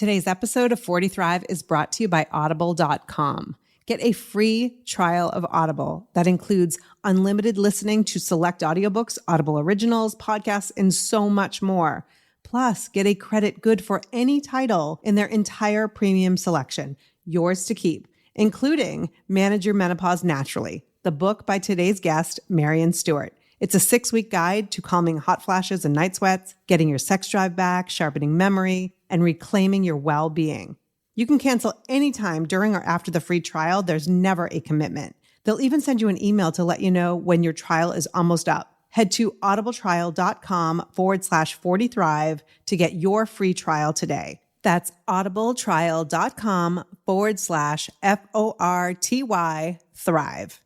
Today's episode of 40 Thrive is brought to you by Audible.com. Get a free trial of Audible that includes unlimited listening to select audiobooks, Audible originals, podcasts, and so much more. Plus, get a credit good for any title in their entire premium selection, yours to keep, including Manage Your Menopause Naturally, the book by today's guest, Maryon Stewart. It's a 6-week guide to calming hot flashes and night sweats, getting your sex drive back, sharpening memory, and reclaiming your well-being. You can cancel anytime during or after the free trial. There's never a commitment. They'll even send you an email to let you know when your trial is almost up. Head to audibletrial.com/40thrive to get your free trial today. That's audibletrial.com/FORTY thrive.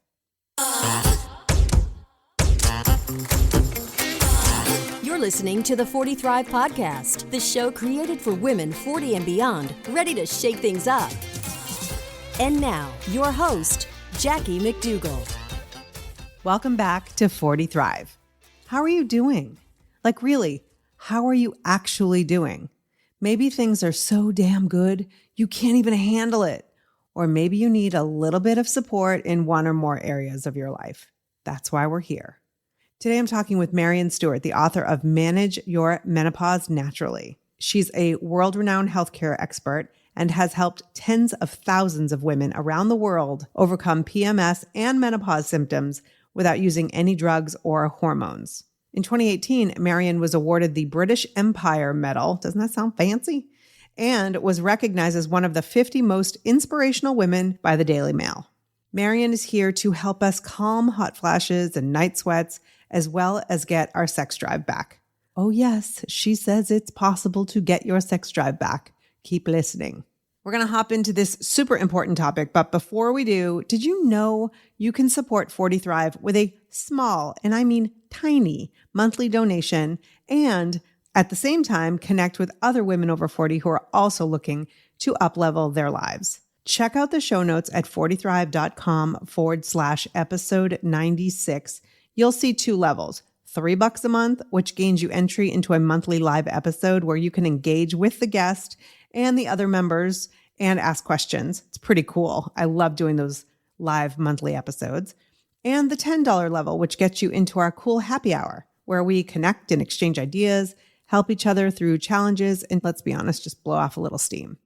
You're listening to the 40 Thrive podcast, the show created for women 40 and beyond, ready to shake things up. And now, your host, Jackie McDougall. Welcome back to 40 Thrive. How are you doing? Like really, how are you actually doing? Maybe things are so damn good, you can't even handle it. Or maybe you need a little bit of support in one or more areas of your life. That's why we're here. Today, I'm talking with Maryon Stewart, the author of Manage Your Menopause Naturally. She's a world-renowned healthcare expert and has helped tens of thousands of women around the world overcome PMS and menopause symptoms without using any drugs or hormones. In 2018, Maryon was awarded the British Empire Medal. Doesn't that sound fancy? And was recognized as one of the 50 most inspirational women by the Daily Mail. Maryon is here to help us calm hot flashes and night sweats, as well as get our sex drive back. Oh yes, she says it's possible to get your sex drive back. Keep listening. We're going to hop into this super important topic, but before we do, did you know you can support 40 Thrive with a small, and I mean tiny, monthly donation, and at the same time connect with other women over 40 who are also looking to uplevel their lives? Check out the show notes at 40thrive.com/episode 96. You'll see 2 levels, $3 a month, which gains you entry into a monthly live episode where you can engage with the guest and the other members and ask questions. It's pretty cool. I love doing those live monthly episodes. And the $10 level, which gets you into our cool happy hour, where we connect and exchange ideas, help each other through challenges, and let's be honest, just blow off a little steam.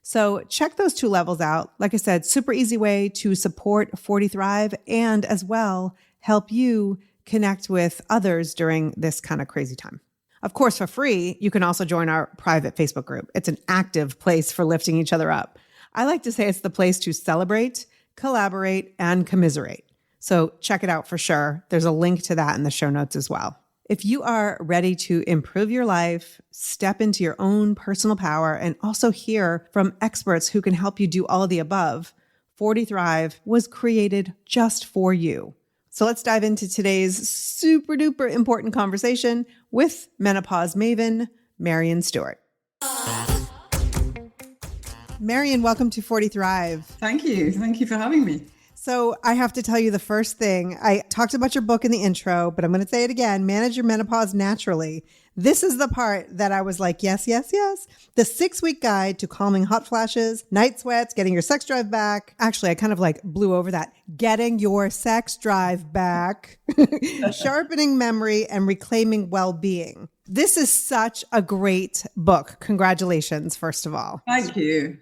So check those 2 levels out. Like I said, super easy way to support 40 Thrive and as well help you connect with others during this kind of crazy time. Of course, for free, you can also join our private Facebook group. It's an active place for lifting each other up. I like to say it's the place to celebrate, collaborate, and commiserate. So check it out for sure. There's a link to that in the show notes as well. If you are ready to improve your life, step into your own personal power, and also hear from experts who can help you do all of the above, 40 Thrive was created just for you. So let's dive into today's super duper important conversation with menopause maven, Maryon Stewart. Maryon, welcome to 40 Thrive. Thank you. Thank you for having me. So I have to tell you the first thing. I talked about your book in the intro, but I'm going to say it again. Manage Your Menopause Naturally. This is the part that I was like, yes, yes, yes. The 6-week guide to calming hot flashes, night sweats, getting your sex drive back. Actually, I kind of like blew over that. Getting your sex drive back, sharpening memory, and reclaiming well-being. This is such a great book. Congratulations, first of all. Thank you.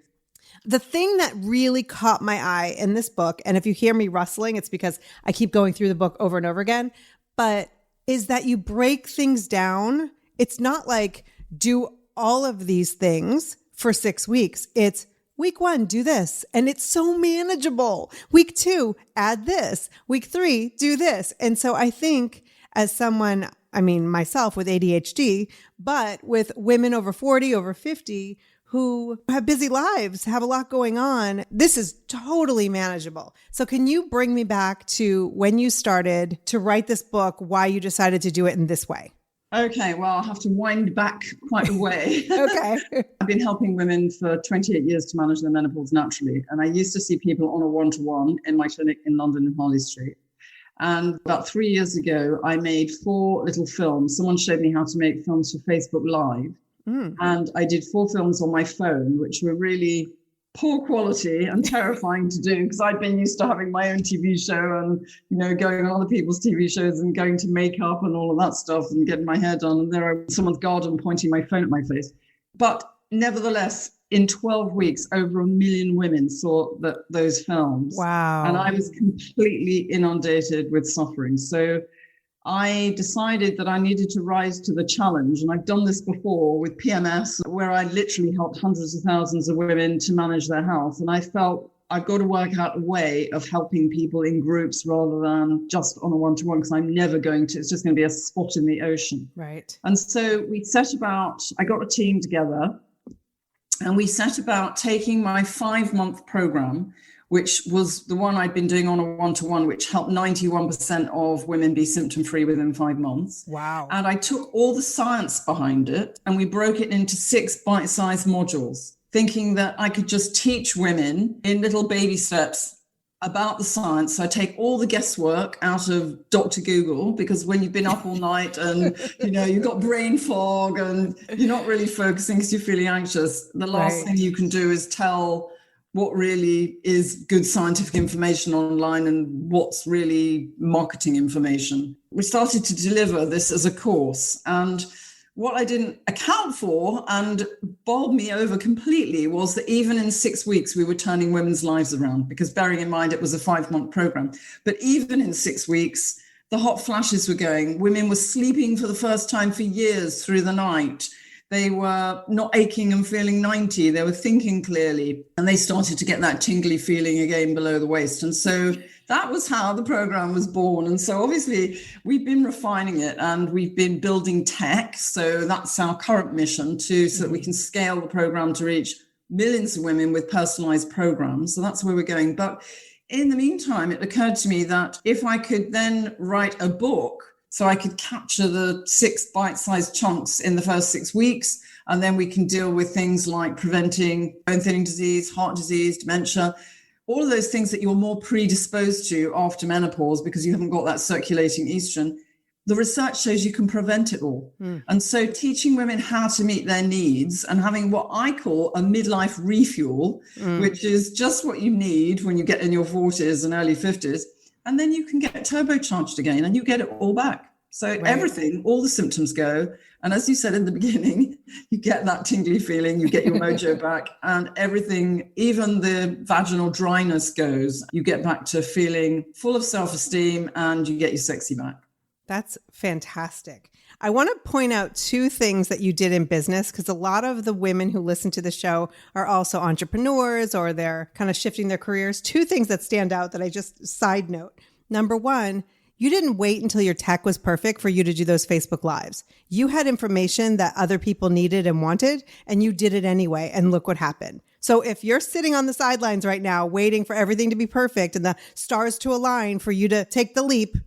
The thing that really caught my eye in this book, and if you hear me rustling, it's because I keep going through the book over and over again, but is that you break things down. It's not like do all of these things for 6 weeks. It's week 1, do this. And it's so manageable. Week 2, add this. Week 3, do this. And so I think as someone, I mean, myself with ADHD, but with women over 40, over 50, who have busy lives, have a lot going on, this is totally manageable. So can you bring me back to when you started to write this book, why you decided to do it in this way? Okay, well, I'll have to wind back quite a way. Okay. I've been helping women for 28 years to manage their menopause naturally. And I used to see people on a one-to-one in my clinic in London in Harley Street. And about 3 years ago, I made 4 little films. Someone showed me how to make films for Facebook Live. And I did 4 films on my phone, which were really poor quality and terrifying to do because I'd been used to having my own TV show and, going on other people's TV shows and going to makeup and all of that stuff and getting my hair done. And there I was in someone's garden pointing my phone at my face. But nevertheless, in 12 weeks, over 1 million women saw those films. Wow. And I was completely inundated with suffering. So I decided that I needed to rise to the challenge. And I've done this before with PMS, where I literally helped hundreds of thousands of women to manage their health. And I felt I've got to work out a way of helping people in groups rather than just on a one-to-one, because I'm never going to, it's just going to be a spot in the ocean. Right. And so I got a team together and we set about taking my 5-month program, which was the one I'd been doing on a one-to-one, which helped 91% of women be symptom-free within 5 months. Wow. And I took all the science behind it and we broke it into 6 bite-sized modules, thinking that I could just teach women in little baby steps about the science. So I take all the guesswork out of Dr. Google, because when you've been up all night and, you've got brain fog and you're not really focusing because you're feeling anxious, the last thing you can do is tell what really is good scientific information online and what's really marketing information. We started to deliver this as a course, and what I didn't account for and bowled me over completely was that even in 6 weeks, we were turning women's lives around, because bearing in mind it was a 5-month program. But even in 6 weeks, the hot flashes were going. Women were sleeping for the first time for years through the night. They were not aching and feeling 90. They were thinking clearly, and they started to get that tingly feeling again below the waist. And so that was how the program was born. And so obviously we've been refining it and we've been building tech. So that's our current mission too, so that we can scale the program to reach millions of women with personalized programs. So that's where we're going. But in the meantime, it occurred to me that if I could then write a book, so I could capture the 6 bite-sized chunks in the first 6 weeks, and then we can deal with things like preventing bone thinning disease, heart disease, dementia, all of those things that you're more predisposed to after menopause because you haven't got that circulating estrogen. The research shows you can prevent it all. And so teaching women how to meet their needs and having what I call a midlife refuel, which is just what you need when you get in your 40s and early 50s. And then you can get turbocharged again and you get it all back. So everything, all the symptoms go. And as you said in the beginning, you get that tingly feeling, you get your mojo back, and everything, even the vaginal dryness goes. You get back to feeling full of self-esteem and you get your sexy back. That's fantastic. I want to point out 2 things that you did in business, because a lot of the women who listen to the show are also entrepreneurs or they're kind of shifting their careers. 2 things that stand out that I just side note. Number 1, you didn't wait until your tech was perfect for you to do those Facebook Lives. You had information that other people needed and wanted, and you did it anyway. And look what happened. So if you're sitting on the sidelines right now, waiting for everything to be perfect and the stars to align for you to take the leap,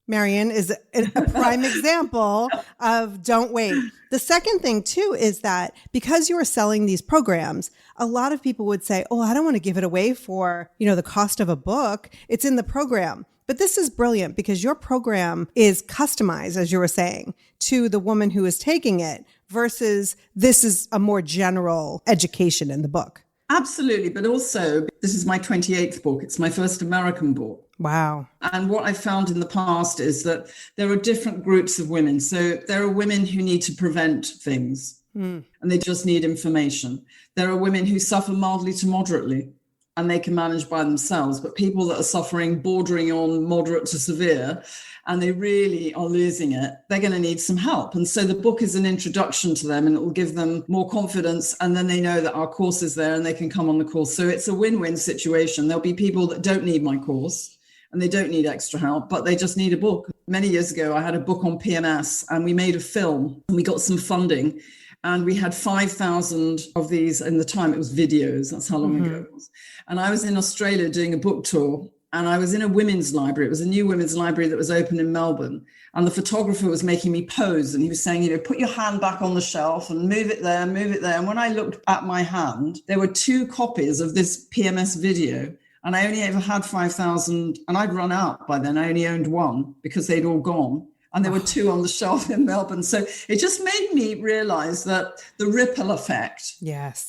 Maryon is a prime example of don't wait. The second thing too is that because you are selling these programs, a lot of people would say, oh, I don't want to give it away for, the cost of a book. It's in the program. But this is brilliant because your program is customized, as you were saying, to the woman who is taking it versus this is a more general education in the book. Absolutely. But also, this is my 28th book. It's my first American book. Wow. And what I found in the past is that there are different groups of women. So there are women who need to prevent things and they just need information. There are women who suffer mildly to moderately and they can manage by themselves, but people that are suffering bordering on moderate to severe and they really are losing it, they're going to need some help. And so the book is an introduction to them and it will give them more confidence. And then they know that our course is there and they can come on the course. So it's a win-win situation. There'll be people that don't need my course and they don't need extra help, but they just need a book. Many years ago, I had a book on PMS and we made a film and we got some funding. And we had 5,000 of these in the time. It was videos. That's how long ago it was. And I was in Australia doing a book tour and I was in a women's library. It was a new women's library that was open in Melbourne. And the photographer was making me pose and he was saying, put your hand back on the shelf and move it there, move it there. And when I looked at my hand, there were 2 copies of this PMS video. And I only ever had 5,000 and I'd run out by then. I only owned 1 because they'd all gone. And there were 2 on the shelf in Melbourne. So it just made me realize that the ripple effect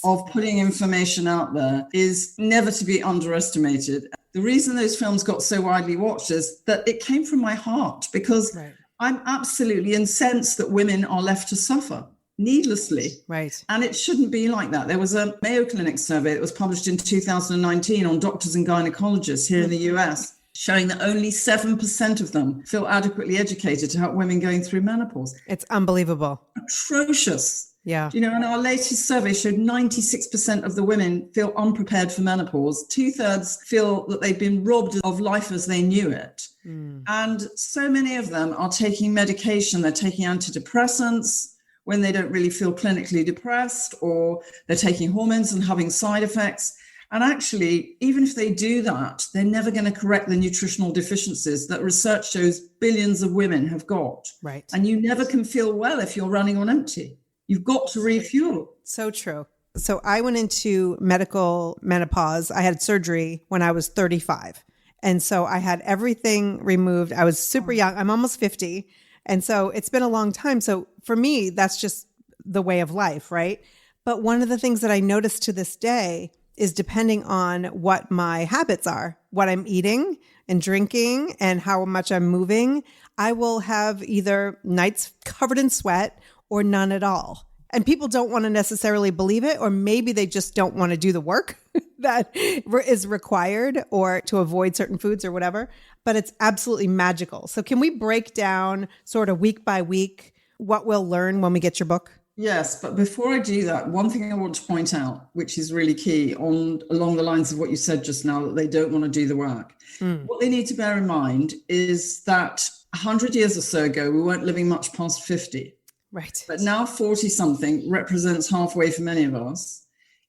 of putting information out there is never to be underestimated. The reason those films got so widely watched is that it came from my heart, because I'm absolutely incensed that women are left to suffer needlessly. Right. And it shouldn't be like that. There was a Mayo Clinic survey that was published in 2019 on doctors and gynecologists here in the US, showing that only 7% of them feel adequately educated to help women going through menopause. It's unbelievable. Atrocious. Yeah. You know, and our latest survey showed 96% of the women feel unprepared for menopause. 2/3 feel that they've been robbed of life as they knew it. And so many of them are taking medication. They're taking antidepressants when they don't really feel clinically depressed, or they're taking hormones and having side effects. And actually, even if they do that, they're never going to correct the nutritional deficiencies that research shows billions of women have got. Right. And you never can feel well if you're running on empty. You've got to refuel. So true. So I went into medical menopause. I had surgery when I was 35. And so I had everything removed. I was super young. I'm almost 50. And so it's been a long time. So for me, that's just the way of life, right? But one of the things that I noticed to this day is, depending on what my habits are, what I'm eating and drinking and how much I'm moving, I will have either nights covered in sweat or none at all. And people don't want to necessarily believe it, or maybe they just don't want to do the work that is required, or to avoid certain foods or whatever. But it's absolutely magical. So can we break down sort of week by week what we'll learn when we get your book? Yes, but before I do that, one thing I want to point out, which is really key along the lines of what you said just now, that they don't want to do the work. What they need to bear in mind is that 100 years or so ago, we weren't living much past 50. Right. But now 40-something represents halfway for many of us.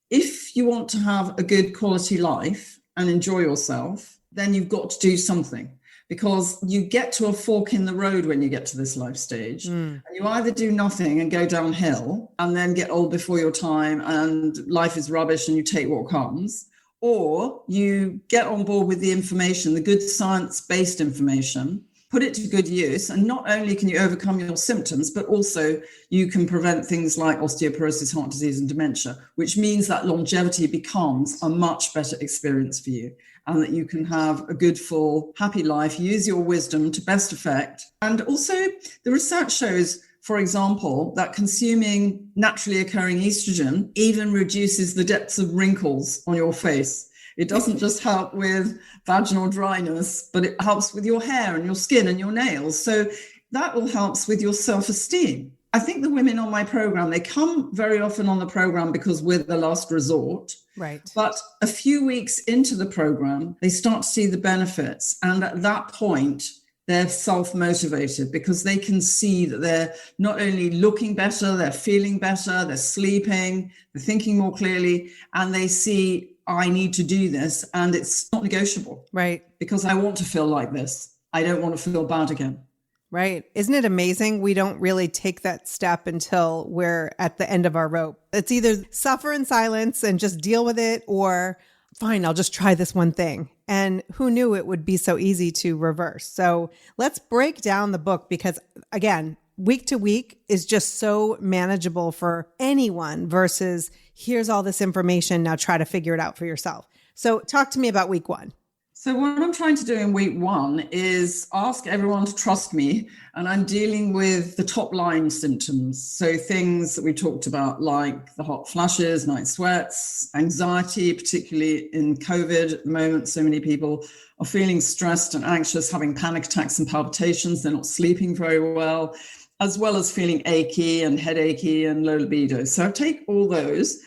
If you want to have a good quality life and enjoy yourself, then you've got to do something, because you get to a fork in the road when you get to this life stage. And you either do nothing and go downhill and then get old before your time and life is rubbish and you take what comes, or you get on board with the information, the good science-based information, put it to good use, and not only can you overcome your symptoms, but also you can prevent things like osteoporosis, heart disease, and dementia, which means that longevity becomes a much better experience for you, and that you can have a good, full, happy life, use your wisdom to best effect. And also, the research shows, for example, that consuming naturally occurring estrogen even reduces the depths of wrinkles on your face. It doesn't just help with vaginal dryness, but it helps with your hair and your skin and your nails. So that all helps with your self-esteem. I think the women on my program, they come very often on the program because we're the last resort. Right. But a few weeks into the program, they start to see the benefits. And at that point, they're self-motivated, because they can see that they're not only looking better, they're feeling better, they're sleeping, they're thinking more clearly, and they see, I need to do this, and it's not negotiable. Right. Because I want to feel like this. I don't want to feel bad again. Right. Isn't it amazing? We don't really take that step until we're at the end of our rope. It's either suffer in silence and just deal with it, or fine, I'll just try this one thing. And who knew it would be so easy to reverse? So let's break down the book, because again, week to week is just so manageable for anyone, versus here's all this information, now try to figure it out for yourself. So talk to me about week 1. So what I'm trying to do in week 1 is ask everyone to trust me, and I'm dealing with the top line symptoms. So things that we talked about, like the hot flashes, night sweats, anxiety, particularly in COVID at the moment. So many people are feeling stressed and anxious, having panic attacks and palpitations. They're not sleeping very well, as well as feeling achy and headachy and low libido. So I take all those,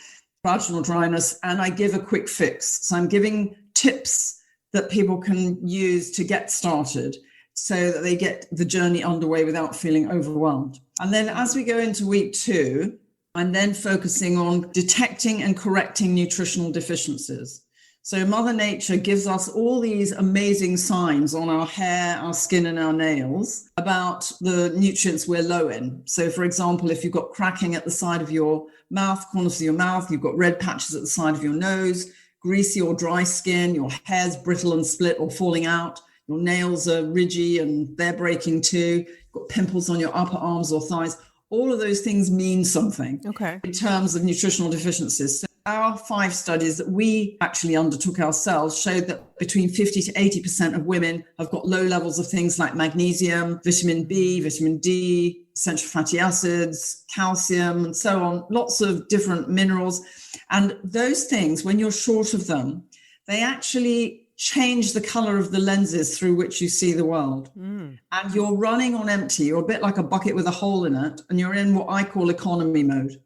vaginal dryness, and I give a quick fix. So I'm giving tips that people can use to get started, so that they get the journey underway without feeling overwhelmed. And then as we go into week 2, I'm then focusing on detecting and correcting nutritional deficiencies. So Mother Nature gives us all these amazing signs on our hair, our skin, and our nails about the nutrients we're low in. So for example, if you've got cracking at the side of your mouth, corners of your mouth, you've got red patches at the side of your nose, greasy or dry skin, your hair's brittle and split or falling out, your nails are ridgy and they're breaking too, got pimples on your upper arms or thighs. All of those things mean something in terms of nutritional deficiencies. So our 5 studies that we actually undertook ourselves showed that between 50 to 80% of women have got low levels of things like magnesium, vitamin B, vitamin D, essential fatty acids, calcium, and so on, lots of different minerals. And those things, when you're short of them, they actually change the color of the lenses through which you see the world. And you're running on empty. You're a bit like a bucket with a hole in it, and you're in what I call economy mode.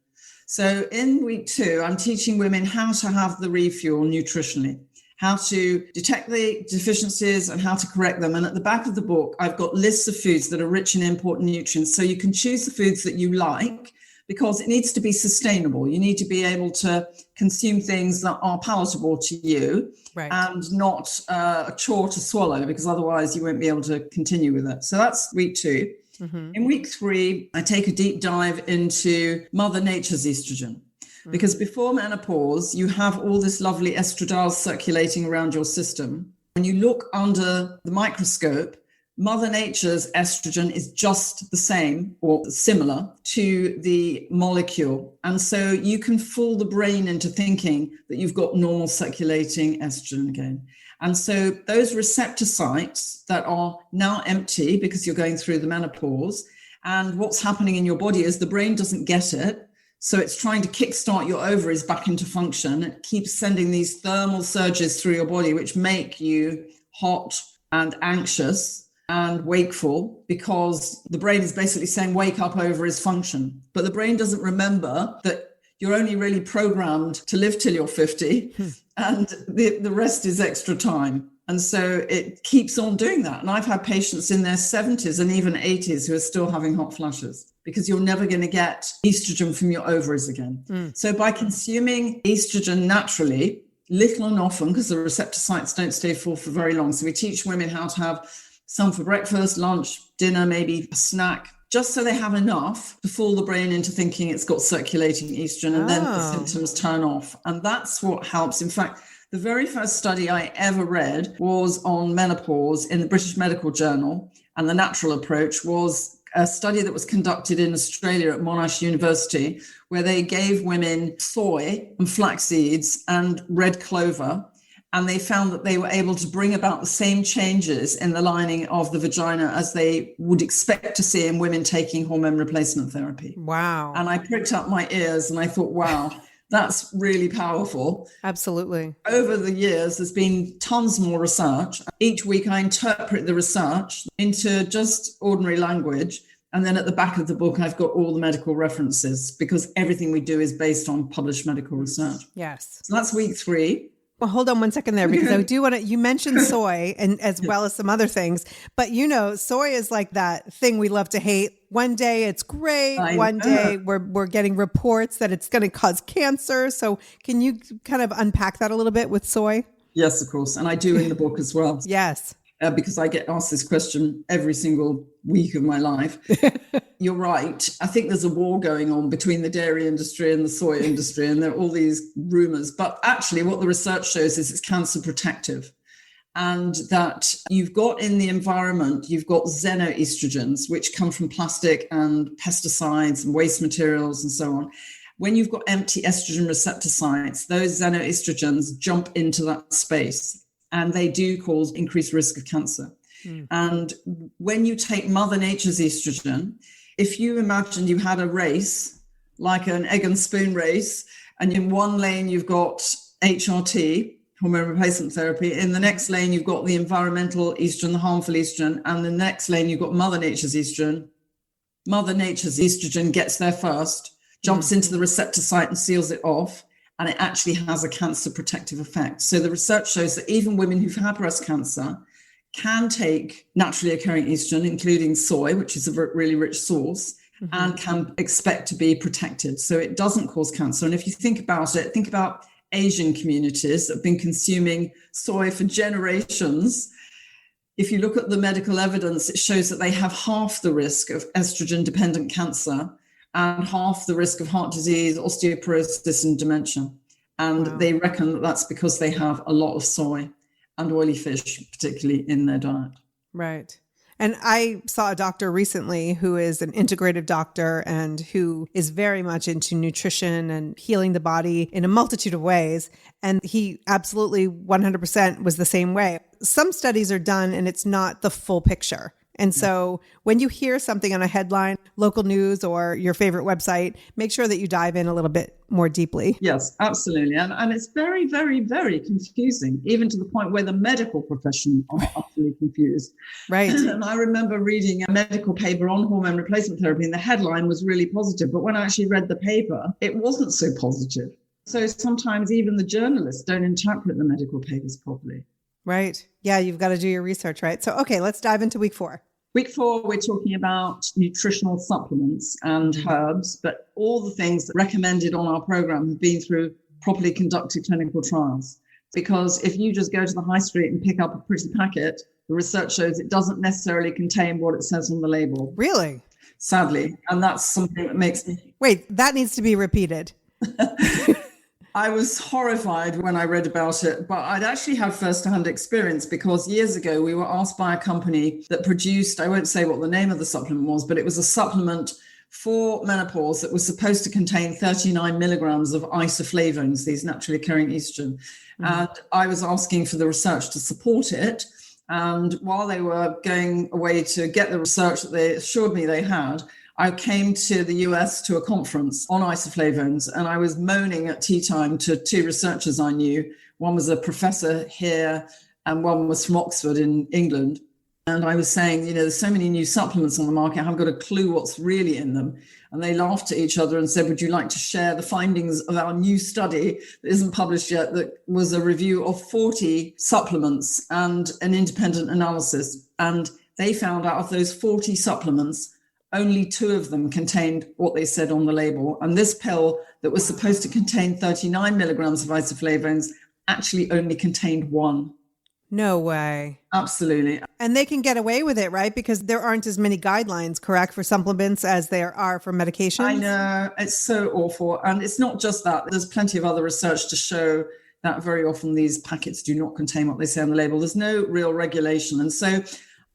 So in week 2, I'm teaching women how to have the refuel nutritionally, how to detect the deficiencies and how to correct them. And at the back of the book, I've got lists of foods that are rich in important nutrients. So you can choose the foods that you like, because it needs to be sustainable. You need to be able to consume things that are palatable to you and not a chore to swallow, because otherwise you won't be able to continue with it. So that's week 2. In week 3, I take a deep dive into Mother Nature's estrogen, because before menopause, you have all this lovely estradiol circulating around your system. When you look under the microscope, Mother Nature's estrogen is just the same or similar to the molecule. And so you can fool the brain into thinking that you've got normal circulating estrogen again. And so those receptor sites that are now empty because you're going through the menopause, and what's happening in your body is the brain doesn't get it. So it's trying to kickstart your ovaries back into function. It keeps sending these thermal surges through your body, which make you hot and anxious and wakeful, because the brain is basically saying, wake up, ovaries function. But the brain doesn't remember that you're only really programmed to live till you're 50 and the rest is extra time. And so it keeps on doing that. And I've had patients in their 70s and even 80s who are still having hot flashes, because you're never going to get estrogen from your ovaries again. So by consuming estrogen naturally, little and often, because the receptor sites don't stay full for very long. So we teach women how to have some for breakfast, lunch, dinner, maybe a snack, just so they have enough to fool the brain into thinking it's got circulating estrogen, and then the symptoms turn off. And that's what helps. In fact, the very first study I ever read was on menopause in the British Medical Journal, and the natural approach was a study that was conducted in Australia at Monash University, where they gave women soy and flax seeds and red clover. And they found that they were able to bring about the same changes in the lining of the vagina as they would expect to see in women taking hormone replacement therapy. Wow. And I pricked up my ears and I thought, wow, that's really powerful. Absolutely. Over the years, there's been tons more research. Each week I interpret the research into just ordinary language. And then at the back of the book, I've got all the medical references, because everything we do is based on published medical research. Yes. So that's week 3. Well, hold on one second there, because I do want to, you mentioned soy and as well as some other things, but you know, soy is like that thing we love to hate. One day it's great. One day we're getting reports that it's going to cause cancer. So can you kind of unpack that a little bit with soy? Yes, of course. And I do in the book as well. Yes. Because I get asked this question every single week of my life. You're right. I think there's a war going on between the dairy industry and the soy industry, and there are all these rumors. But actually what the research shows is it's cancer protective, and that you've got in the environment, you've got xenoestrogens, which come from plastic and pesticides and waste materials and so on. When you've got empty estrogen receptor sites, those xenoestrogens jump into that space, and they do cause increased risk of cancer. And when you take Mother Nature's estrogen, if you imagine you had a race, like an egg and spoon race, and in one lane you've got HRT, hormone replacement therapy, in the next lane you've got the environmental estrogen, the harmful estrogen, and the next lane you've got Mother Nature's estrogen. Mother Nature's estrogen gets there first, jumps into the receptor site and seals it off, and it actually has a cancer protective effect. So the research shows that even women who've had breast cancer can take naturally occurring estrogen, including soy, which is a really rich source, and can expect to be protected. So it doesn't cause cancer. And if you think about it, think about Asian communities that have been consuming soy for generations. If you look at the medical evidence, it shows that they have half the risk of estrogen-dependent cancer and half the risk of heart disease, osteoporosis, and dementia. And they reckon that that's because they have a lot of soy and oily fish, particularly in their diet. Right. And I saw a doctor recently who is an integrative doctor and who is very much into nutrition and healing the body in a multitude of ways. And he absolutely 100% was the same way. Some studies are done and it's not the full picture. And so when you hear something on a headline, local news, or your favorite website, make sure that you dive in a little bit more deeply. Yes, absolutely. And it's very, very, very confusing, even to the point where the medical profession are utterly confused. Right. And I remember reading a medical paper on hormone replacement therapy, and the headline was really positive. But when I actually read the paper, it wasn't so positive. So sometimes even the journalists don't interpret the medical papers properly. Right. Yeah, you've got to do your research, right? So, okay, let's dive into week 4. Week 4, we're talking about nutritional supplements and herbs, but all the things that recommended on our program have been through properly conducted clinical trials. Because if you just go to the high street and pick up a pretty packet, the research shows it doesn't necessarily contain what it says on the label. Really? Sadly. And that's something that makes me... Wait, that needs to be repeated. I was horrified when I read about it, but I'd actually had first-hand experience because years ago we were asked by a company that produced, I won't say what the name of the supplement was, but it was a supplement for menopause that was supposed to contain 39 milligrams of isoflavones, these naturally occurring estrogen. And I was asking for the research to support it. And while they were going away to get the research that they assured me they had, I came to the US to a conference on isoflavones, and I was moaning at tea time to 2 researchers I knew. One was a professor here and one was from Oxford in England. And I was saying, there's so many new supplements on the market, I haven't got a clue what's really in them. And they laughed at each other and said, would you like to share the findings of our new study that isn't published yet, that was a review of 40 supplements and an independent analysis. And they found out of those 40 supplements, only 2 of them contained what they said on the label. And this pill that was supposed to contain 39 milligrams of isoflavones actually only contained 1. No way. Absolutely. And they can get away with it, right? Because there aren't as many guidelines, correct, for supplements as there are for medications? I know. It's so awful. And it's not just that. There's plenty of other research to show that very often these packets do not contain what they say on the label. There's no real regulation. And so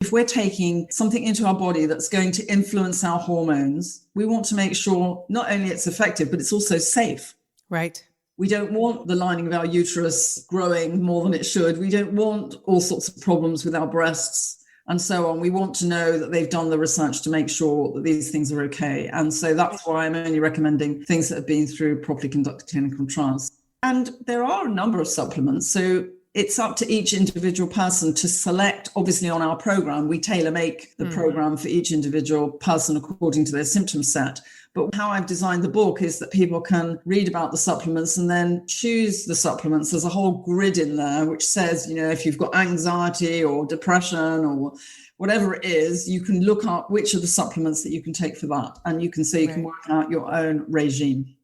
if we're taking something into our body that's going to influence our hormones, we want to make sure not only it's effective, but it's also safe. Right. We don't want the lining of our uterus growing more than it should. We don't want all sorts of problems with our breasts and so on. We want to know that they've done the research to make sure that these things are okay. And so that's why I'm only recommending things that have been through properly conducted clinical trials. And there are a number of supplements. So it's up to each individual person to select. Obviously, on our program, we tailor make the program for each individual person according to their symptom set. But how I've designed the book is that people can read about the supplements and then choose the supplements. There's a whole grid in there which says, if you've got anxiety or depression or whatever it is, you can look up which are the supplements that you can take for that. And you can can work out your own regime.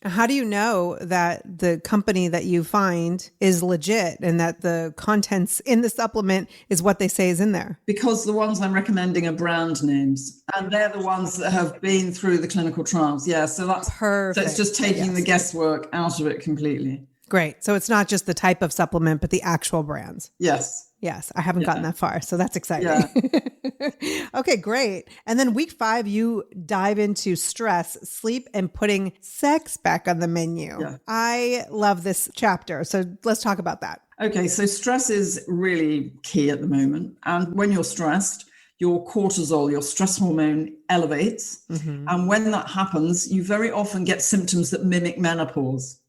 How do you know that the company that you find is legit and that the contents in the supplement is what they say is in there? Because the ones I'm recommending are brand names, and they're the ones that have been through the clinical trials. Yeah, so that's perfect. So it's just taking the guesswork out of it completely. Great. So it's not just the type of supplement, but the actual brands. Yes. Yes, I haven't gotten that far, so that's exciting. Yeah. Okay, great. And then week 5, you dive into stress, sleep, and putting sex back on the menu. Yeah. I love this chapter, so let's talk about that. Okay, so stress is really key at the moment. And when you're stressed, your cortisol, your stress hormone, elevates. And when that happens, you very often get symptoms that mimic menopause.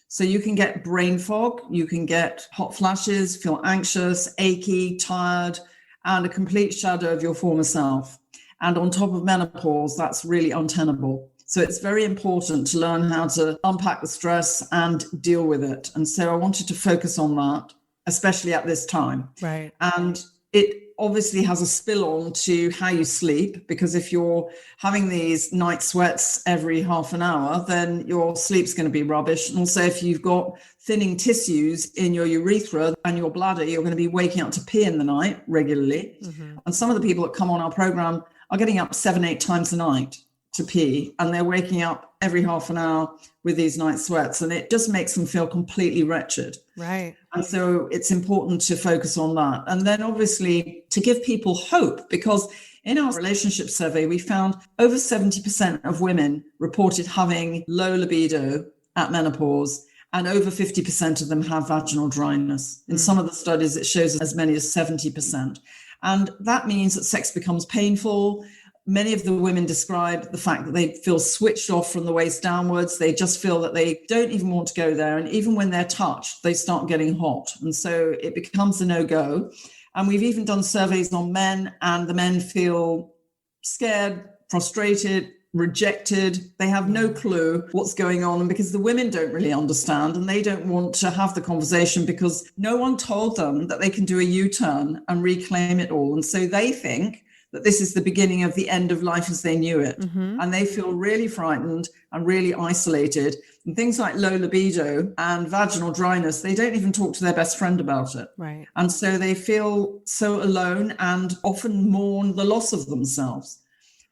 So you can get brain fog, you can get hot flashes, feel anxious, achy, tired, and a complete shadow of your former self. And on top of menopause, that's really untenable. So it's very important to learn how to unpack the stress and deal with it. And so I wanted to focus on that, especially at this time. Right. And it obviously has a spill on to how you sleep, because if you're having these night sweats every half an hour, then your sleep's going to be rubbish. And also if you've got thinning tissues in your urethra and your bladder, you're going to be waking up to pee in the night regularly. And some of the people that come on our program are getting up 7-8 times a night to pee, and they're waking up every half an hour with these night sweats, and it just makes them feel completely wretched. Right. And so it's important to focus on that. And then obviously to give people hope, because in our relationship survey, we found over 70% of women reported having low libido at menopause, and over 50% of them have vaginal dryness. In some of the studies, it shows as many as 70%. And that means that sex becomes painful. Many of the women describe the fact that they feel switched off from the waist downwards. They just feel that they don't even want to go there. And even when they're touched, they start getting hot. And so it becomes a no-go. And we've even done surveys on men, and the men feel scared, frustrated, rejected. They have no clue what's going on, and because the women don't really understand, and they don't want to have the conversation because no one told them that they can do a U-turn and reclaim it all. And so they think that this is the beginning of the end of life as they knew it. And they feel really frightened and really isolated. And things like low libido and vaginal dryness, they don't even talk to their best friend about it. Right. And so they feel so alone and often mourn the loss of themselves.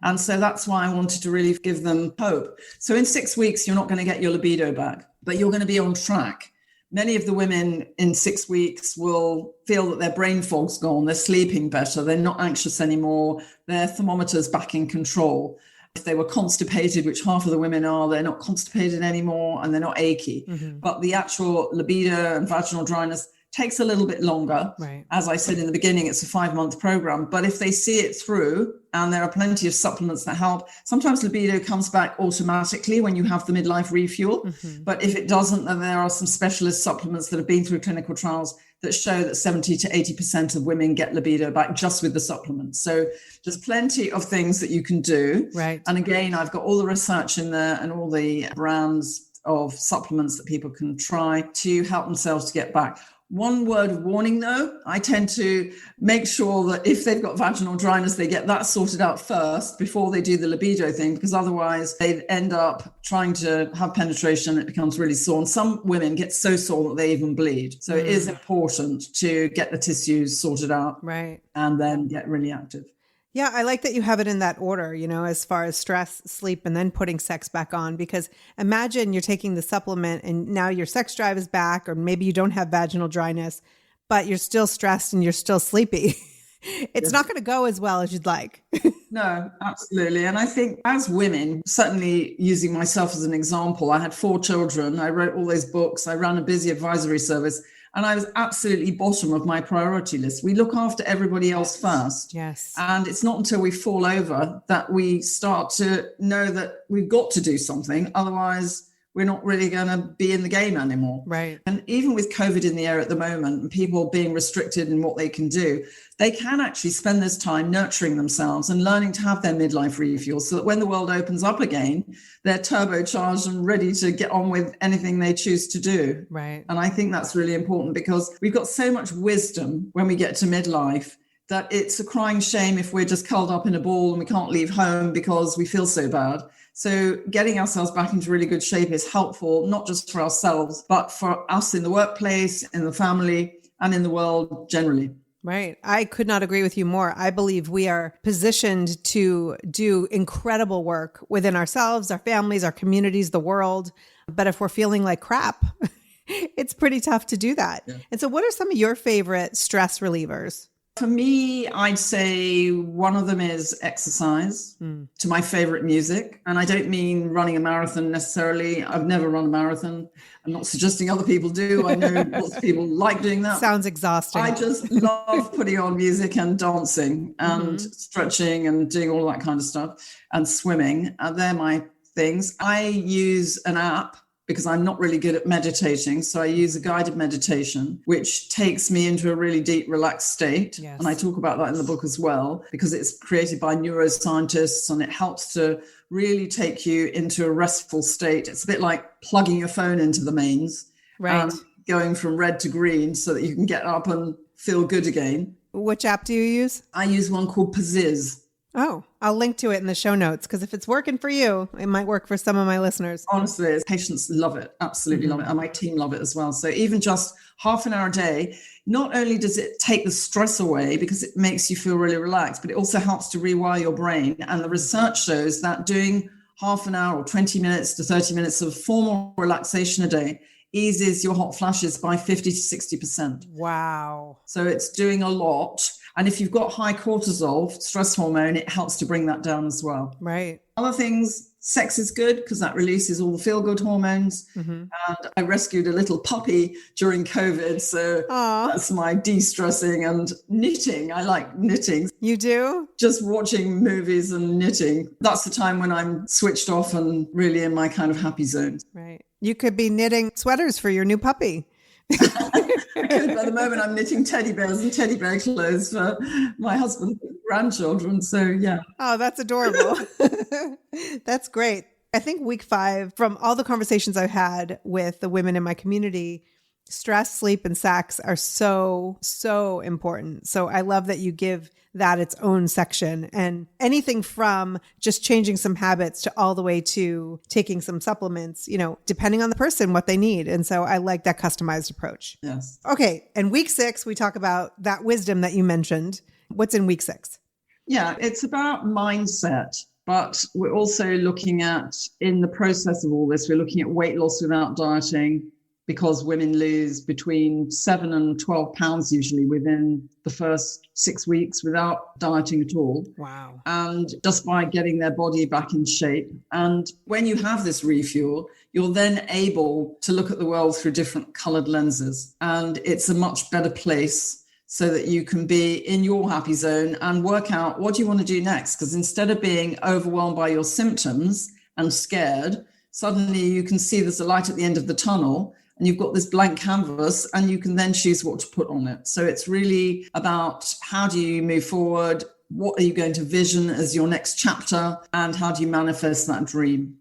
And so that's why I wanted to really give them hope. So in 6 weeks, you're not going to get your libido back, but you're going to be on track. Many of the women in 6 weeks will feel that their brain fog's gone, they're sleeping better, they're not anxious anymore, their thermometer's back in control. If they were constipated, which half of the women are, they're not constipated anymore and they're not achy. But the actual libido and vaginal dryness takes a little bit longer. Right. As I said in the beginning, it's a 5-month program. But if they see it through, and there are plenty of supplements that help, sometimes libido comes back automatically when you have the midlife refuel. But if it doesn't, then there are some specialist supplements that have been through clinical trials that show that 70 to 80% of women get libido back just with the supplements. So there's plenty of things that you can do. Right. And again, I've got all the research in there and all the brands of supplements that people can try to help themselves to get back. One word of warning, though, I tend to make sure that if they've got vaginal dryness, they get that sorted out first before they do the libido thing, because otherwise they end up trying to have penetration. It becomes really sore. And some women get so sore that they even bleed. So it is important to get the tissues sorted out. Right. And then get really active. Yeah, I like that you have it in that order, as far as stress, sleep, and then putting sex back on, because imagine you're taking the supplement and now your sex drive is back, or maybe you don't have vaginal dryness, but you're still stressed and you're still sleepy. It's not going to go as well as you'd like. No, absolutely. And I think as women, certainly using myself as an example, I had 4 children. I wrote all those books. I ran a busy advisory service. And I was absolutely bottom of my priority list. We look after everybody else first. Yes. And it's not until we fall over that we start to know that we've got to do something. Otherwise, we're not really going to be in the game anymore. Right. And even with COVID in the air at the moment and people being restricted in what they can do, they can actually spend this time nurturing themselves and learning to have their midlife refuel so that when the world opens up again, they're turbocharged and ready to get on with anything they choose to do. Right. And I think that's really important because we've got so much wisdom when we get to midlife that it's a crying shame if we're just curled up in a ball and we can't leave home because we feel so bad. So getting ourselves back into really good shape is helpful, not just for ourselves, but for us in the workplace, in the family, and in the world generally. Right. I could not agree with you more. I believe we are positioned to do incredible work within ourselves, our families, our communities, the world. But if we're feeling like crap, it's pretty tough to do that. Yeah. And so what are some of your favorite stress relievers? For me, I'd say one of them is exercise to my favorite music. And I don't mean running a marathon necessarily. I've never run a marathon. I'm not suggesting other people do. I know lots of people like doing that. Sounds exhausting. I just love putting on music and dancing and stretching and doing all that kind of stuff and swimming. They're my things. I use an app because I'm not really good at meditating. So I use a guided meditation, which takes me into a really deep, relaxed state. Yes. And I talk about that in the book as well, because it's created by neuroscientists and it helps to really take you into a restful state. It's a bit like plugging your phone into the mains, right? Going from red to green so that you can get up and feel good again. Which app do you use? I use one called Pajamas. Oh, I'll link to it in the show notes because if it's working for you, it might work for some of my listeners. Honestly, patients love it. Absolutely love it. And my team love it as well. So even just half an hour a day, not only does it take the stress away because it makes you feel really relaxed, but it also helps to rewire your brain. And the research shows that doing half an hour or 20 minutes to 30 minutes of formal relaxation a day eases your hot flashes by 50 to 60%. Wow. So it's doing a lot. And if you've got high cortisol, stress hormone, it helps to bring that down as well. Right. Other things, sex is good because that releases all the feel-good hormones. And I rescued a little puppy during COVID. So that's my de-stressing, and knitting. I like knitting. You do? Just watching movies and knitting. That's the time when I'm switched off and really in my kind of happy zone. Right. You could be knitting sweaters for your new puppy. At the moment, I'm knitting teddy bears and teddy bear clothes for my husband's grandchildren. So, yeah. Oh, that's adorable. That's great. I think week 5, from all the conversations I've had with the women in my community, stress, sleep, and sex are so, so important. So I love that you give that its own section, and anything from just changing some habits to all the way to taking some supplements, you know, depending on the person, what they need. And so I like that customized approach. Yes. Okay. And week 6, we talk about that wisdom that you mentioned. What's in week 6? Yeah, it's about mindset, but we're also looking at, in the process of all this, we're looking at weight loss without dieting, because women lose between 7 and 12 pounds usually within the first 6 weeks without dieting at all. Wow. And just by getting their body back in shape. And when you have this refuel, you're then able to look at the world through different colored lenses. And it's a much better place so that you can be in your happy zone and work out what do you want to do next. Because instead of being overwhelmed by your symptoms and scared, suddenly you can see there's a light at the end of the tunnel. And you've got this blank canvas, and you can then choose what to put on it. So it's really about, how do you move forward? What are you going to vision as your next chapter? And how do you manifest that dream?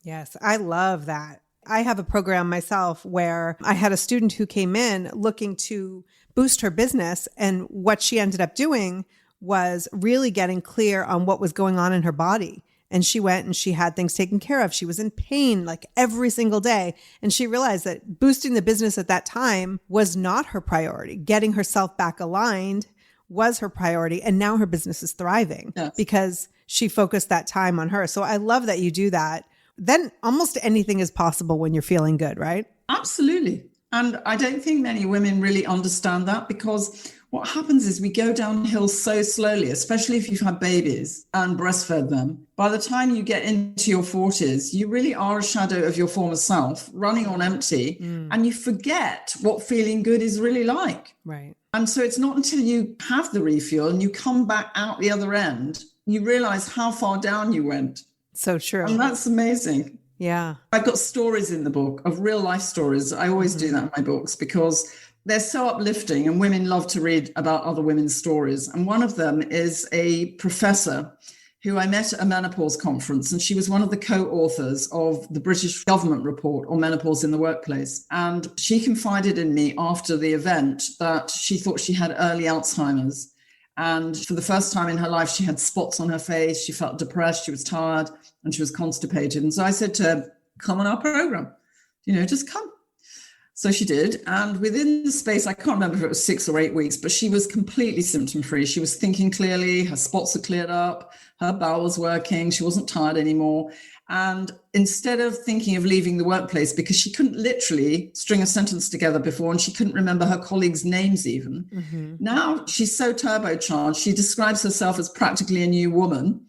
Yes, I love that. I have a program myself where I had a student who came in looking to boost her business. And what she ended up doing was really getting clear on what was going on in her body. And she went and she had things taken care of. She was in pain like every single day. And she realized that boosting the business at that time was not her priority. Getting herself back aligned was her priority. And now her business is thriving because she focused that time on her. So I love that you do that. Then almost anything is possible when you're feeling good, right? Absolutely. And I don't think many women really understand that, because what happens is we go downhill so slowly, especially if you've had babies and breastfed them. By the time you get into your 40s, you really are a shadow of your former self, running on empty, and you forget what feeling good is really like. Right. And so it's not until you have the refuel and you come back out the other end, you realize how far down you went. So true. And that's amazing. Yeah. I've got stories in the book of real life stories. I always do that in my books because they're so uplifting, and women love to read about other women's stories. And one of them is a professor who I met at a menopause conference, and she was one of the co-authors of the British government report on menopause in the workplace. And she confided in me after the event that she thought she had early Alzheimer's. And for the first time in her life, she had spots on her face. She felt depressed. She was tired and she was constipated. And so I said to her, come on our program, just come. So she did. And within the space, I can't remember if it was 6 or 8 weeks, but she was completely symptom-free. She was thinking clearly. Her spots are cleared up. Her bowel was working. She wasn't tired anymore. And instead of thinking of leaving the workplace, because she couldn't literally string a sentence together before, and she couldn't remember her colleagues' names even. Now she's so turbocharged. She describes herself as practically a new woman.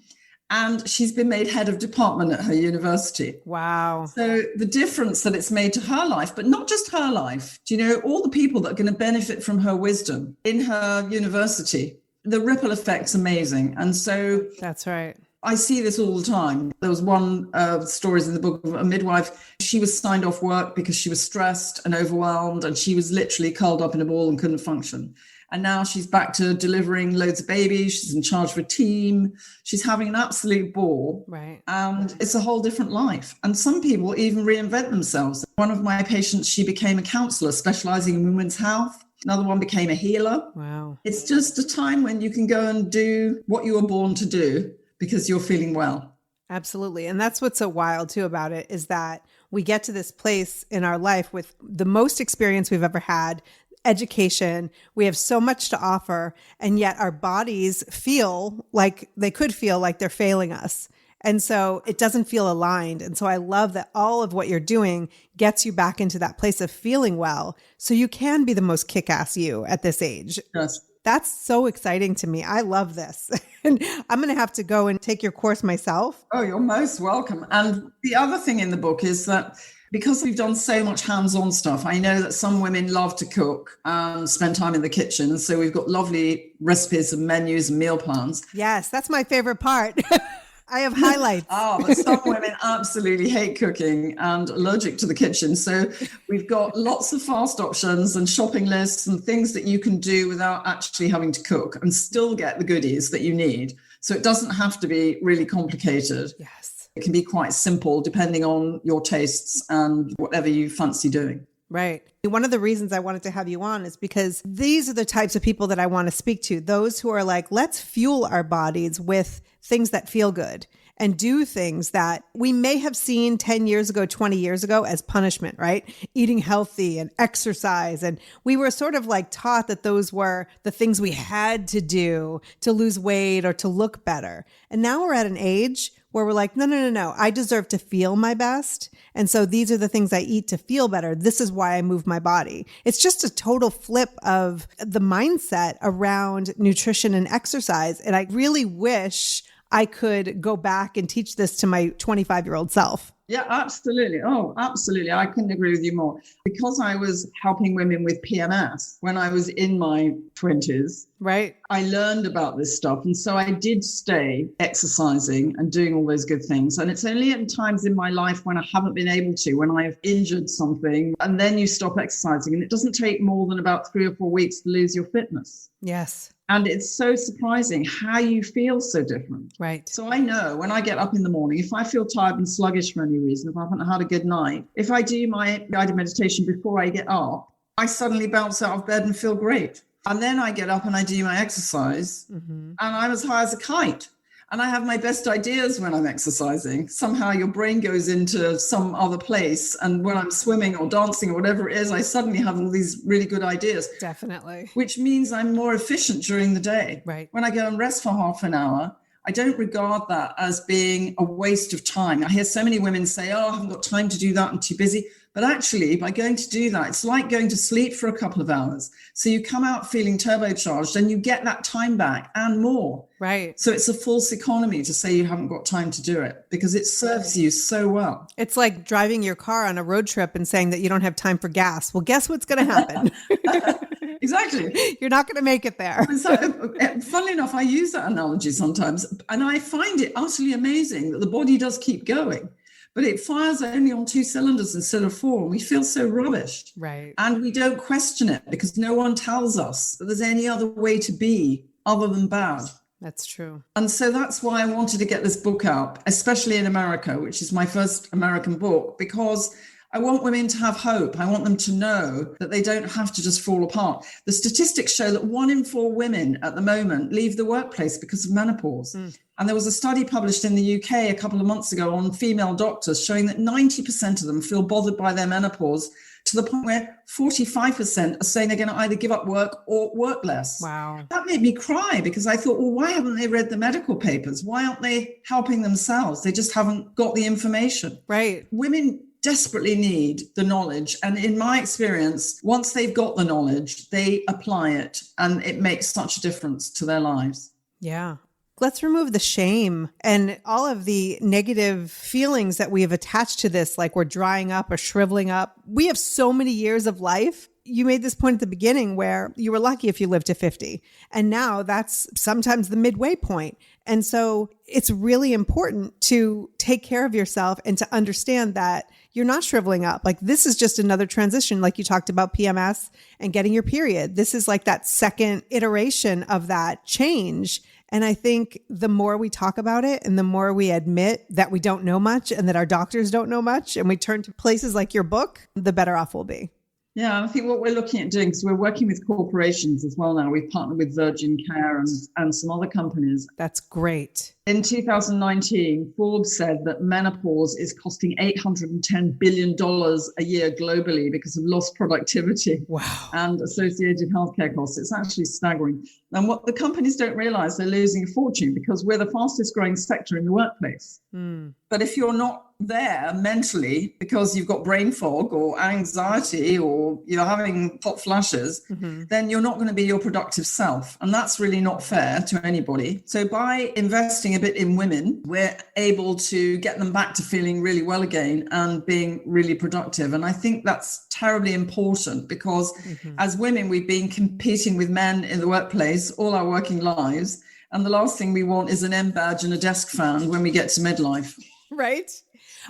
And she's been made head of department at her university. Wow. So the difference that it's made to her life, but not just her life, all the people that are going to benefit from her wisdom in her university, the ripple effect's amazing. And so that's right. I see this all the time. There was one stories in the book of a midwife. She was signed off work because she was stressed and overwhelmed, and she was literally curled up in a ball and couldn't function. And now she's back to delivering loads of babies. She's in charge of a team. She's having an absolute ball. Right. And it's a whole different life. And some people even reinvent themselves. One of my patients, she became a counselor specializing in women's health. Another one became a healer. Wow. It's just a time when you can go and do what you were born to do because you're feeling well. Absolutely. And that's what's so wild too about it, is that we get to this place in our life with the most experience we've ever had, education. We have so much to offer, and yet our bodies feel like they're failing us. And so it doesn't feel aligned. And so I love that all of what you're doing gets you back into that place of feeling well. So you can be the most kick-ass you at this age. Yes. That's so exciting to me. I love this. And I'm going to have to go and take your course myself. Oh, you're most welcome. And the other thing in the book is that because we've done so much hands-on stuff, I know that some women love to cook and spend time in the kitchen. So we've got lovely recipes and menus and meal plans. Yes, that's my favorite part. I have highlights. But some women absolutely hate cooking and allergic to the kitchen. So we've got lots of fast options and shopping lists and things that you can do without actually having to cook and still get the goodies that you need. So it doesn't have to be really complicated. Yes. It can be quite simple depending on your tastes and whatever you fancy doing. Right. One of the reasons I wanted to have you on is because these are the types of people that I want to speak to. Those who are like, let's fuel our bodies with things that feel good and do things that we may have seen 10 years ago, 20 years ago as punishment, right? Eating healthy and exercise. And we were sort of like taught that those were the things we had to do to lose weight or to look better. And now we're at an age where we're like, no. I deserve to feel my best. And so these are the things I eat to feel better. This is why I move my body. It's just a total flip of the mindset around nutrition and exercise. And I really wish I could go back and teach this to my 25-year-old self. Yeah, absolutely. Oh, absolutely. I couldn't agree with you more. Because I was helping women with PMS when I was in my 20s, right? I learned about this stuff. And so I did stay exercising and doing all those good things. And it's only at times in my life when I haven't been able to, when I've injured something, and then you stop exercising. And it doesn't take more than about 3 or 4 weeks to lose your fitness. Yes. And it's so surprising how you feel so different. Right. So I know when I get up in the morning, if I feel tired and sluggish for any reason, if I haven't had a good night, if I do my guided meditation before I get up, I suddenly bounce out of bed and feel great. And then I get up and I do my exercise and I'm as high as a kite. And I have my best ideas when I'm exercising. Somehow your brain goes into some other place. And when I'm swimming or dancing or whatever it is, I suddenly have all these really good ideas. Definitely. Which means I'm more efficient during the day. Right. When I go and rest for half an hour, I don't regard that as being a waste of time. I hear so many women say, I haven't got time to do that, I'm too busy. But actually, by going to do that, it's like going to sleep for a couple of hours. So you come out feeling turbocharged and you get that time back and more. Right. So it's a false economy to say you haven't got time to do it because it serves you so well. It's like driving your car on a road trip and saying that you don't have time for gas. Well, guess what's going to happen? Exactly. You're not going to make it there. So, funnily enough, I use that analogy sometimes, and I find it utterly amazing that the body does keep going, but it fires only on 2 cylinders instead of 4. And we feel so rubbish. Right. And we don't question it because no one tells us that there's any other way to be other than bad. That's true. And so that's why I wanted to get this book out, especially in America, which is my first American book, because I want women to have hope. I want them to know that they don't have to just fall apart. The statistics show that 1 in 4 women at the moment leave the workplace because of menopause. And there was a study published in the UK a couple of months ago on female doctors showing that 90% of them feel bothered by their menopause, to the point where 45% are saying they're going to either give up work or work less. Wow. That made me cry because I thought, well, why haven't they read the medical papers? Why aren't they helping themselves? They just haven't got the information. Right. Women desperately need the knowledge. And in my experience, once they've got the knowledge, they apply it and it makes such a difference to their lives. Yeah. Let's remove the shame and all of the negative feelings that we have attached to this, like we're drying up or shriveling up. We have so many years of life. You made this point at the beginning where you were lucky if you lived to 50. And now that's sometimes the midway point. And so it's really important to take care of yourself and to understand that you're not shriveling up. Like this is just another transition. Like you talked about PMS and getting your period. This is like that second iteration of that change. And I think the more we talk about it and the more we admit that we don't know much and that our doctors don't know much and we turn to places like your book, the better off we'll be. Yeah, I think what we're looking at doing, because we're working with corporations as well now, we've partnered with Virgin Care and some other companies. That's great. In 2019, Forbes said that menopause is costing $810 billion a year globally because of lost productivity. Wow. And associated healthcare costs. It's actually staggering. And what the companies don't realize, they're losing a fortune because we're the fastest growing sector in the workplace. But if you're not there mentally because you've got brain fog or anxiety or you're having hot flashes, then you're not going to be your productive self. And that's really not fair to anybody. So by investing a bit in women, we're able to get them back to feeling really well again and being really productive. And I think that's terribly important because as women, we've been competing with men in the workplace all our working lives. And the last thing we want is an M badge and a desk fan when we get to midlife. Right?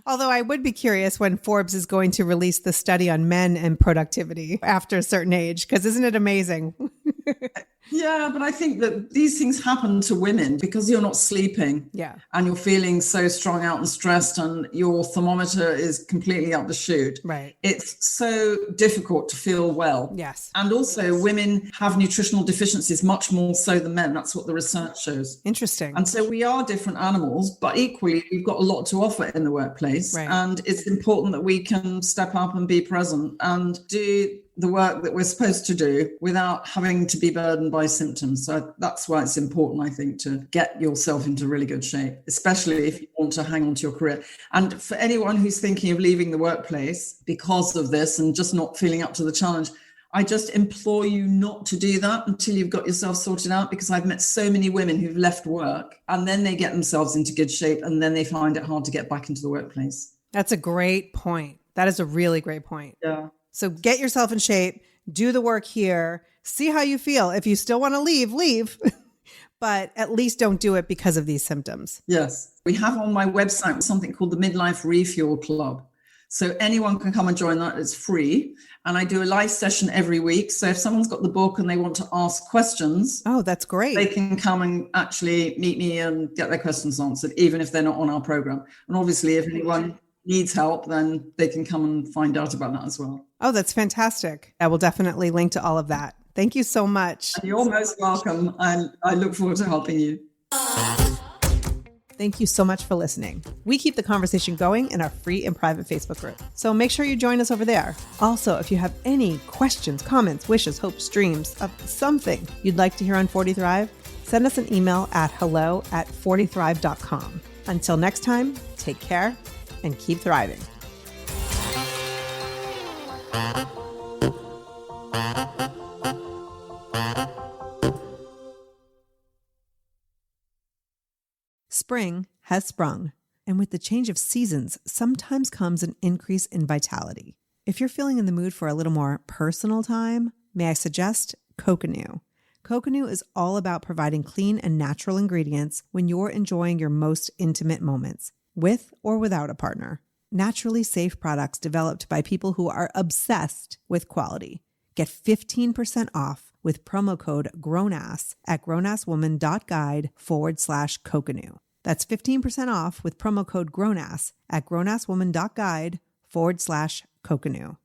Although I would be curious when Forbes is going to release the study on men and productivity after a certain age, because isn't it amazing? Yeah, but I think that these things happen to women because you're not sleeping. Yeah. And you're feeling so strung out and stressed and your thermometer is completely up the chute. Right. It's so difficult to feel well. Yes. And also women have nutritional deficiencies much more so than men. That's what the research shows. Interesting. And so we are different animals, but equally we've got a lot to offer in the workplace. Right. And it's important that we can step up and be present and do the work that we're supposed to do without having to be burdened by symptoms. So that's why it's important, I think, to get yourself into really good shape, especially if you want to hang on to your career. And for anyone who's thinking of leaving the workplace because of this and just not feeling up to the challenge, I just implore you not to do that until you've got yourself sorted out, because I've met so many women who've left work and then they get themselves into good shape and then they find it hard to get back into the workplace. That's a great point. That is a really great point. Yeah. So get yourself in shape, do the work here, see how you feel. If you still want to leave, leave, but at least don't do it because of these symptoms. Yes. We have on my website something called the Midlife Refuel Club. So anyone can come and join that. It's free. And I do a live session every week. So if someone's got the book and they want to ask questions, oh, that's great. They can come and actually meet me and get their questions answered, even if they're not on our program. And obviously, if anyone needs help, then they can come and find out about that as well. Oh, that's fantastic. I will definitely link to all of that. Thank you so much. And you're most welcome. And I look forward to helping you. Thank you so much for listening. We keep the conversation going in our free and private Facebook group, so make sure you join us over there. Also, if you have any questions, comments, wishes, hopes, dreams of something you'd like to hear on 40 Thrive, send us an email at hello@40thrive.com. Until next time, take care and keep thriving. Spring has sprung, and with the change of seasons, sometimes comes an increase in vitality. If you're feeling in the mood for a little more personal time, may I suggest Coconut. Coconut is all about providing clean and natural ingredients when you're enjoying your most intimate moments, with or without a partner. Naturally safe products developed by people who are obsessed with quality. Get 15% off with promo code GROWNASS at grownasswoman.guide/Coconut. That's 15% off with promo code GROWNASS at grownasswoman.guide/Coconut.